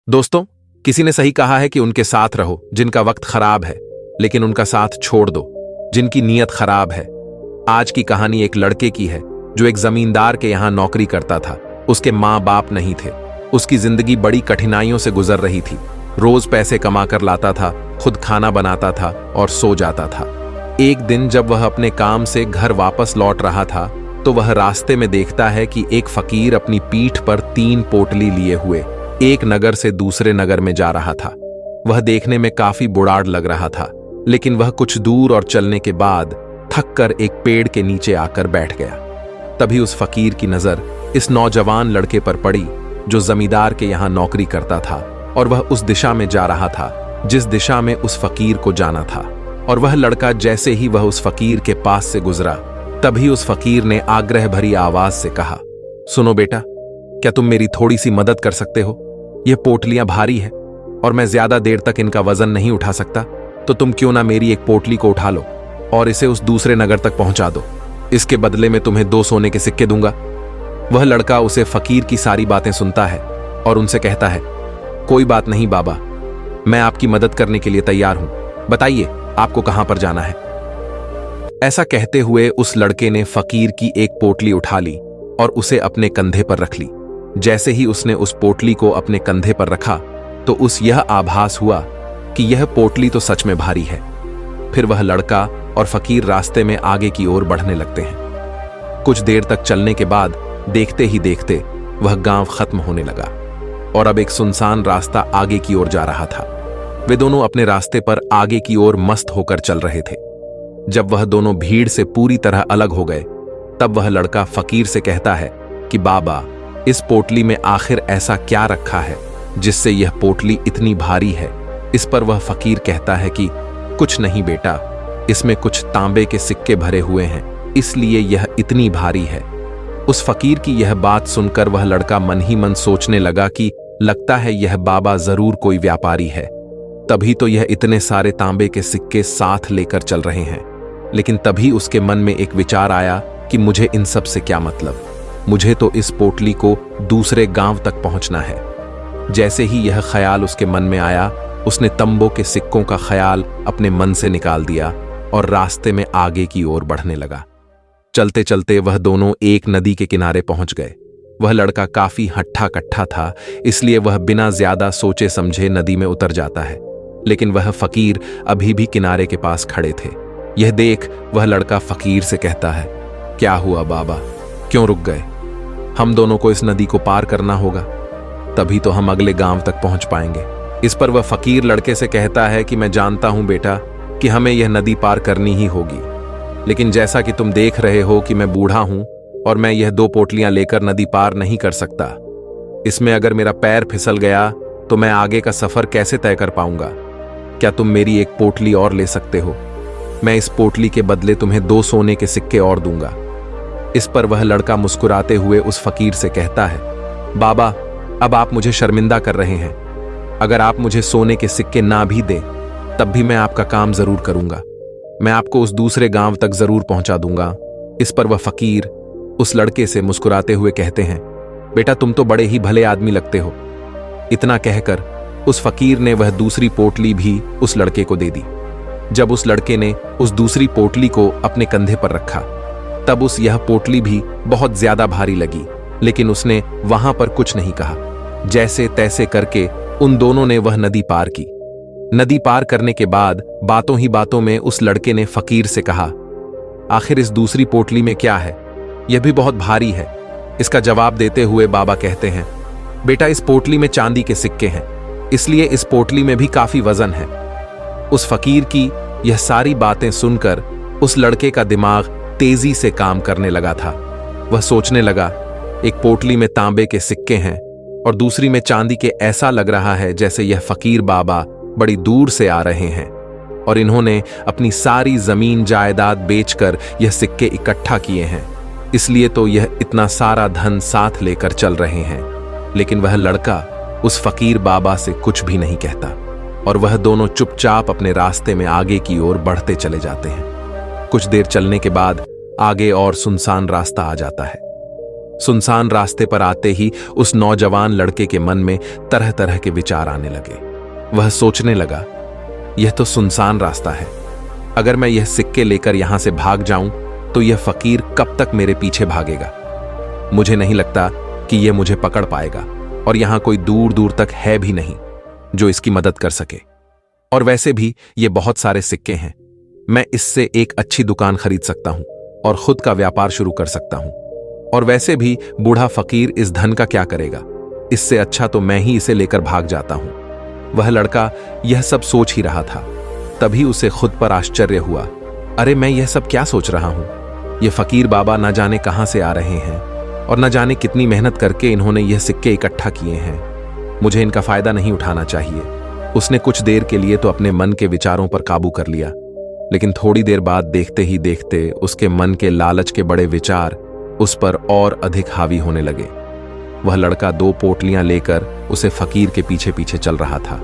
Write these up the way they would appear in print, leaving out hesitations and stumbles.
दोस्तों, किसी ने सही कहा है कि उनके साथ रहो जिनका वक्त खराब है, लेकिन उनका साथ छोड़ दो जिनकी नीयत खराब है। आज की कहानी एक लड़के की है जो एक जमींदार के यहां नौकरी करता था। उसके माँ बाप नहीं थे। उसकी जिंदगी बड़ी कठिनाइयों से गुजर रही थी। रोज पैसे कमाकर लाता था, खुद खाना बनाता था और सो जाता था। एक दिन जब वह अपने काम से घर वापस लौट रहा था तो वह रास्ते में देखता है कि एक फकीर अपनी पीठ पर 3 पोटली लिए हुए एक नगर से दूसरे नगर में जा रहा था। वह देखने में काफी बुढ़ाड़ लग रहा था, लेकिन वह कुछ दूर और चलने के बाद थक कर एक पेड़ के नीचे आकर बैठ गया। तभी उस फकीर की नजर इस नौजवान लड़के पर पड़ी जो जमींदार के यहां नौकरी करता था, और वह उस दिशा में जा रहा था जिस दिशा में उस फकीर को जाना था। और वह लड़का जैसे ही वह उस फकीर के पास से गुजरा, तभी उस फकीर ने आग्रह भरी आवाज से कहा, सुनो बेटा, क्या तुम मेरी थोड़ी सी मदद कर सकते हो? यह पोटलियां भारी है और मैं ज्यादा देर तक इनका वजन नहीं उठा सकता, तो तुम क्यों ना मेरी एक पोटली को उठा लो और इसे उस दूसरे नगर तक पहुंचा दो। इसके बदले में तुम्हें 2 सोने के सिक्के दूंगा। वह लड़का उसे फकीर की सारी बातें सुनता है और उनसे कहता है, कोई बात नहीं बाबा, मैं आपकी मदद करने के लिए तैयार हूं। बताइए आपको कहां पर जाना है। ऐसा कहते हुए उस लड़के ने फकीर की एक पोटली उठा ली और उसे अपने कंधे पर रख ली। जैसे ही उसने उस पोटली को अपने कंधे पर रखा तो उस यह आभास हुआ कि यह पोटली तो सच में भारी है। फिर वह लड़का और फकीर रास्ते में आगे की ओर बढ़ने लगते हैं। कुछ देर तक चलने के बाद देखते ही देखते वह गांव खत्म होने लगा और अब एक सुनसान रास्ता आगे की ओर जा रहा था। वे दोनों अपने रास्ते पर आगे की ओर मस्त होकर चल रहे थे। जब वह दोनों भीड़ से पूरी तरह अलग हो गए, तब वह लड़का फकीर से कहता है कि बाबा, इस पोटली में आखिर ऐसा क्या रखा है जिससे यह पोटली इतनी भारी है? इस पर वह फकीर कहता है कि कुछ नहीं बेटा, इसमें कुछ तांबे के सिक्के भरे हुए हैं, इसलिए यह इतनी भारी है। उस फकीर की यह बात सुनकर वह लड़का मन ही मन सोचने लगा कि लगता है यह बाबा जरूर कोई व्यापारी है, तभी तो यह इतने सारे तांबे के सिक्के साथ लेकर चल रहे हैं। लेकिन तभी उसके मन में एक विचार आया कि मुझे इन सब से क्या मतलब, मुझे तो इस पोटली को दूसरे गांव तक पहुंचना है। जैसे ही यह ख्याल उसके मन में आया, उसने तंबों के सिक्कों का ख्याल अपने मन से निकाल दिया और रास्ते में आगे की ओर बढ़ने लगा। चलते चलते वह दोनों एक नदी के किनारे पहुंच गए। वह लड़का काफी हट्ठा कट्ठा था, इसलिए वह बिना ज्यादा सोचे समझे नदी में उतर जाता है। लेकिन वह फकीर अभी भी किनारे के पास खड़े थे। यह देख वह लड़का फकीर से कहता है, क्या हुआ बाबा, क्यों रुक गए? हम दोनों को इस नदी को पार करना होगा, तभी तो हम अगले गांव तक पहुंच पाएंगे। इस पर वह फकीर लड़के से कहता है कि मैं जानता हूं बेटा कि हमें यह नदी पार करनी ही होगी, लेकिन जैसा कि तुम देख रहे हो कि मैं बूढ़ा हूं और मैं यह 2 पोटलियां लेकर नदी पार नहीं कर सकता। इसमें अगर मेरा पैर फिसल गया तो मैं आगे का सफर कैसे तय कर पाऊंगा? क्या तुम मेरी एक पोटली और ले सकते हो? मैं इस पोटली के बदले तुम्हें 2 सोने के सिक्के और दूंगा। इस पर वह लड़का मुस्कुराते हुए उस फकीर से कहता है, बाबा, अब आप मुझे शर्मिंदा कर रहे हैं। अगर आप मुझे सोने के सिक्के ना भी दें, तब भी मैं आपका काम जरूर करूंगा। मैं आपको उस दूसरे गांव तक जरूर पहुंचा दूंगा। इस पर वह फकीर उस लड़के से मुस्कुराते हुए कहते हैं, बेटा, तुम तो बड़े ही भले आदमी लगते हो। इतना कहकर उस फकीर ने वह दूसरी पोटली भी उस लड़के को दे दी। जब उस लड़के ने उस दूसरी पोटली को अपने कंधे पर रखा, तब उस यह पोटली भी बहुत ज्यादा भारी लगी, लेकिन उसने वहां पर कुछ नहीं कहा। जैसे तैसे करके उन दोनों ने वह नदी पार की। नदी पार करने के बाद बातों ही बातों में उस लड़के ने फकीर से कहा, आखिर इस दूसरी पोटली में क्या है? यह भी बहुत भारी है। इसका जवाब देते हुए बाबा कहते हैं, बेटा, इस पोटली में चांदी के सिक्के हैं, इसलिए इस पोटली में भी काफी वजन है। उस फकीर की यह सारी बातें सुनकर उस लड़के का दिमाग तेजी से काम करने लगा था। वह सोचने लगा, एक पोटली में तांबे के सिक्के हैं और दूसरी में चांदी के। ऐसा लग रहा है जैसे यह फकीर बाबा बड़ी दूर से आ रहे हैं और इन्होंने अपनी सारी जमीन जायदाद बेचकर यह सिक्के इकट्ठा किए हैं, इसलिए तो यह इतना सारा धन साथ लेकर चल रहे हैं। लेकिन वह लड़का उस फकीर बाबा से कुछ भी नहीं कहता और वह दोनों चुपचाप अपने रास्ते में आगे की ओर बढ़ते चले जाते हैं। कुछ देर चलने के बाद आगे और सुनसान रास्ता आ जाता है। सुनसान रास्ते पर आते ही उस नौजवान लड़के के मन में तरह तरह के विचार आने लगे। वह सोचने लगा, यह तो सुनसान रास्ता है, अगर मैं यह सिक्के लेकर यहां से भाग जाऊं तो यह फकीर कब तक मेरे पीछे भागेगा। मुझे नहीं लगता कि यह मुझे पकड़ पाएगा, और यहां कोई दूर दूर तक है भी नहीं जो इसकी मदद कर सके। और वैसे भी ये बहुत सारे सिक्के हैं, मैं इससे एक अच्छी दुकान खरीद सकता हूं और खुद का व्यापार शुरू कर सकता हूं। और वैसे भी बूढ़ा फकीर इस धन का क्या करेगा, इससे अच्छा तो मैं ही इसे लेकर भाग जाता हूं। वह लड़का यह सब सोच ही रहा था, तभी उसे खुद पर आश्चर्य हुआ। अरे मैं यह सब क्या सोच रहा हूं? ये फकीर बाबा न जाने कहां से आ रहे हैं और न जाने कितनी मेहनत करके इन्होंने यह सिक्के इकट्ठा किए हैं। मुझे इनका फायदा नहीं उठाना चाहिए। उसने कुछ देर के लिए तो अपने मन के विचारों पर काबू कर लिया, लेकिन थोड़ी देर बाद देखते ही देखते उसके मन के लालच के बड़े विचार उस पर और अधिक हावी होने लगे। वह लड़का 2 पोटलियां लेकर उसे फकीर के पीछे पीछे चल रहा था।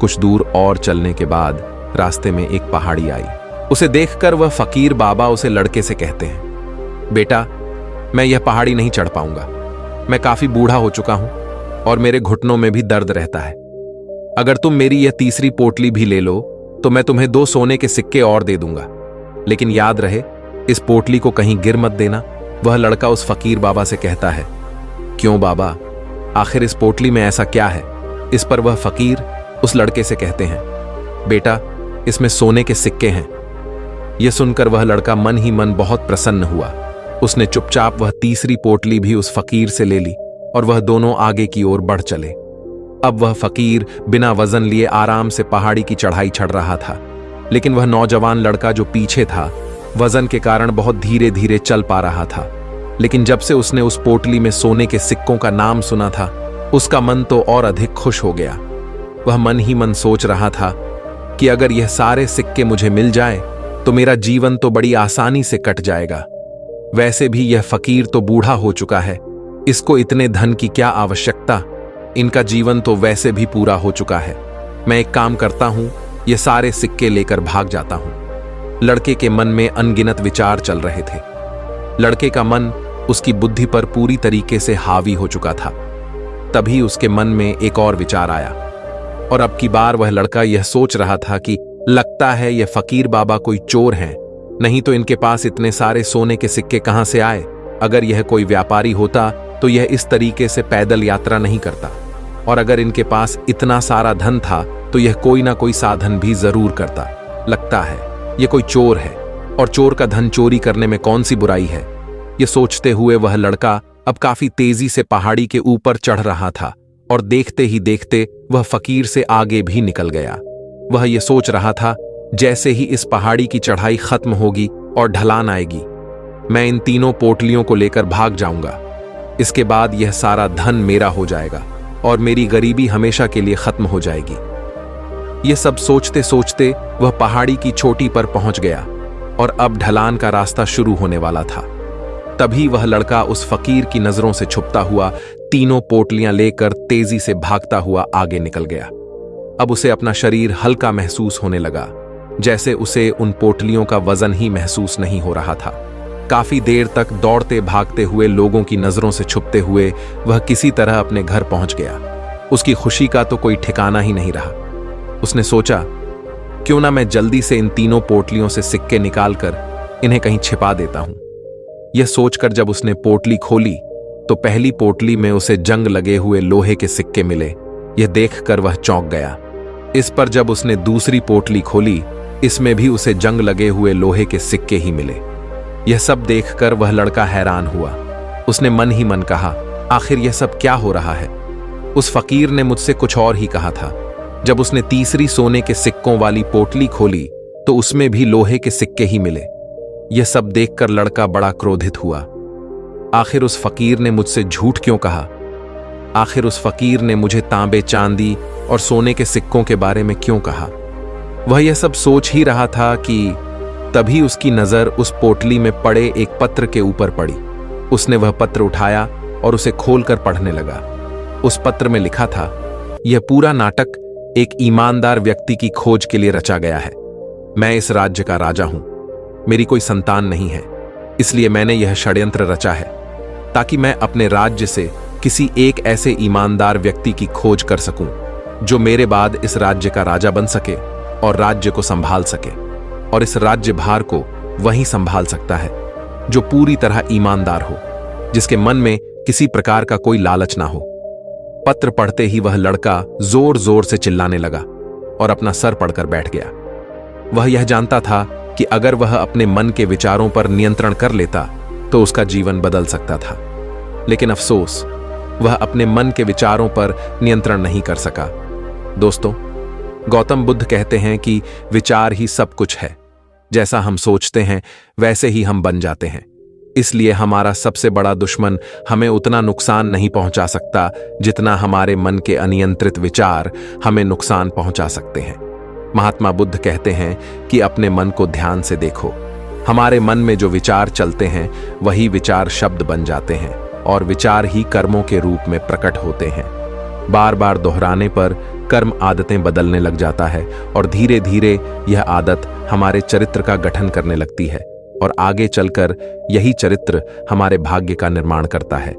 कुछ दूर और चलने के बाद रास्ते में एक पहाड़ी आई। उसे देखकर वह फकीर बाबा उसे लड़के से कहते हैं, बेटा मैं यह पहाड़ी नहीं चढ़ पाऊंगा, मैं काफी बूढ़ा हो चुका हूं और मेरे घुटनों में भी दर्द रहता है। अगर तुम मेरी यह तीसरी पोटली भी ले लो तो मैं तुम्हें 2 सोने के सिक्के और दे दूंगा, लेकिन याद रहे इस पोटली को कहीं गिर मत देना। वह लड़का उस फकीर बाबा से कहता है, क्यों बाबा, आखिर इस पोटली में ऐसा क्या है? इस पर वह फकीर उस लड़के से कहते हैं, बेटा इसमें सोने के सिक्के हैं। यह सुनकर वह लड़का मन ही मन बहुत प्रसन्न हुआ। उसने चुपचाप वह तीसरी पोटली भी उस फकीर से ले ली और वह दोनों आगे की ओर बढ़ चले। अब वह फकीर बिना वजन लिए आराम से पहाड़ी की चढ़ाई चढ़ रहा था, लेकिन वह नौजवान लड़का जो पीछे था वजन के कारण बहुत धीरे धीरे चल पा रहा था। लेकिन जब से उसने उस पोटली में सोने के सिक्कों का नाम सुना था, उसका मन तो और अधिक खुश हो गया। वह मन ही मन सोच रहा था कि अगर यह सारे सिक्के मुझे मिल जाए तो मेरा जीवन तो बड़ी आसानी से कट जाएगा। वैसे भी यह फकीर तो बूढ़ा हो चुका है, इसको इतने धन की क्या आवश्यकता, इनका जीवन तो वैसे भी पूरा हो चुका है। मैं एक काम करता हूं, ये सारे सिक्के लेकर भाग जाता हूं। लड़के के मन में अनगिनत विचार चल रहे थे। लड़के का मन उसकी बुद्धि पर पूरी तरीके से हावी हो चुका था। तभी उसके मन में एक और विचार आया, और अब की बार वह लड़का यह सोच रहा था कि लगता है यह फकीर बाबा कोई चोर हैं, नहीं तो इनके पास इतने सारे सोने के सिक्के कहां से आए। अगर यह कोई व्यापारी होता तो यह इस तरीके से पैदल यात्रा नहीं करता, और अगर इनके पास इतना सारा धन था तो यह कोई ना कोई साधन भी जरूर करता। लगता है यह कोई चोर है, और चोर का धन चोरी करने में कौन सी बुराई है। यह सोचते हुए वह लड़का अब काफी तेजी से पहाड़ी के ऊपर चढ़ रहा था, और देखते ही देखते वह फकीर से आगे भी निकल गया। वह यह सोच रहा था, जैसे ही इस पहाड़ी की चढ़ाई खत्म होगी और ढलान आएगी, मैं इन तीनों पोटलियों को लेकर भाग जाऊंगा। इसके बाद यह सारा धन मेरा हो जाएगा और मेरी गरीबी हमेशा के लिए खत्म हो जाएगी। यह सब सोचते सोचते वह पहाड़ी की चोटी पर पहुंच गया, और अब ढलान का रास्ता शुरू होने वाला था। तभी वह लड़का उस फकीर की नजरों से छुपता हुआ तीनों पोटलियां लेकर तेजी से भागता हुआ आगे निकल गया। अब उसे अपना शरीर हल्का महसूस होने लगा, जैसे उसे उन पोटलियों का वजन ही महसूस नहीं हो रहा था। काफी देर तक दौड़ते भागते हुए लोगों की नजरों से छुपते हुए वह किसी तरह अपने घर पहुंच गया। उसकी खुशी का तो कोई ठिकाना ही नहीं रहा। उसने सोचा, क्यों ना मैं जल्दी से इन तीनों पोटलियों से सिक्के निकालकर इन्हें कहीं छिपा देता हूं। यह सोचकर जब उसने पोटली खोली तो पहली पोटली में उसे जंग लगे हुए लोहे के सिक्के मिले। यह देखकर वह चौंक गया। इस पर जब उसने दूसरी पोटली खोली, इसमें भी उसे जंग लगे हुए लोहे के सिक्के ही मिले। यह सब देखकर वह लड़का हैरान हुआ। उसने मन ही मन कहा, आखिर यह सब क्या हो रहा है? उस फकीर ने मुझसे कुछ और ही कहा था। जब उसने तीसरी सोने के सिक्कों वाली पोटली खोली तो उसमें भी लोहे के सिक्के ही मिले। यह सब देखकर लड़का बड़ा क्रोधित हुआ। आखिर उस फकीर ने मुझसे झूठ क्यों कहा? आखिर उस फकीर ने मुझे तांबे, चांदी और सोने के सिक्कों के बारे में क्यों कहा? वह यह सब सोच ही रहा था कि तभी उसकी नजर उस पोटली में पड़े एक पत्र के ऊपर पड़ी। उसने वह पत्र उठाया और उसे खोलकर पढ़ने लगा। उस पत्र में लिखा था, यह पूरा नाटक एक ईमानदार व्यक्ति की खोज के लिए रचा गया है। मैं इस राज्य का राजा हूं, मेरी कोई संतान नहीं है, इसलिए मैंने यह षड्यंत्र रचा है ताकि मैं अपने राज्य से किसी एक ऐसे ईमानदार व्यक्ति की खोज कर सकूं जो मेरे बाद इस राज्य का राजा बन सके और राज्य को संभाल सके, और इस राज्य भार को वही संभाल सकता है जो पूरी तरह ईमानदार हो, जिसके मन में किसी प्रकार का कोई लालच ना हो। पत्र पढ़ते ही वह लड़का जोर जोर से चिल्लाने लगा और अपना सर पड़कर बैठ गया। वह यह जानता था कि अगर वह अपने मन के विचारों पर नियंत्रण कर लेता तो उसका जीवन बदल सकता था, लेकिन अफसोस वह अपने मन के विचारों पर नियंत्रण नहीं कर सका। दोस्तों, गौतम बुद्ध कहते हैं कि विचार ही सब कुछ है। जैसा हम सोचते हैं वैसे ही हम बन जाते हैं। इसलिए हमारा सबसे बड़ा दुश्मन हमें उतना नुकसान नहीं पहुंचा सकता जितना हमारे मन के अनियंत्रित विचार हमें नुकसान पहुंचा सकते हैं। महात्मा बुद्ध कहते हैं कि अपने मन को ध्यान से देखो। हमारे मन में जो विचार चलते हैं वही विचार शब्द बन जाते हैं और विचार ही कर्मों के रूप में प्रकट होते हैं। बार बार दोहराने पर कर्म आदतें बदलने लग जाता है और धीरे धीरे यह आदत हमारे चरित्र का गठन करने लगती है और आगे चलकर यही चरित्र हमारे भाग्य का निर्माण करता है।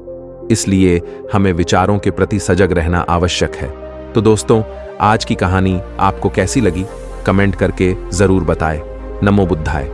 इसलिए हमें विचारों के प्रति सजग रहना आवश्यक है। तो दोस्तों, आज की कहानी आपको कैसी लगी कमेंट करके जरूर बताएं। नमो बुद्धाय।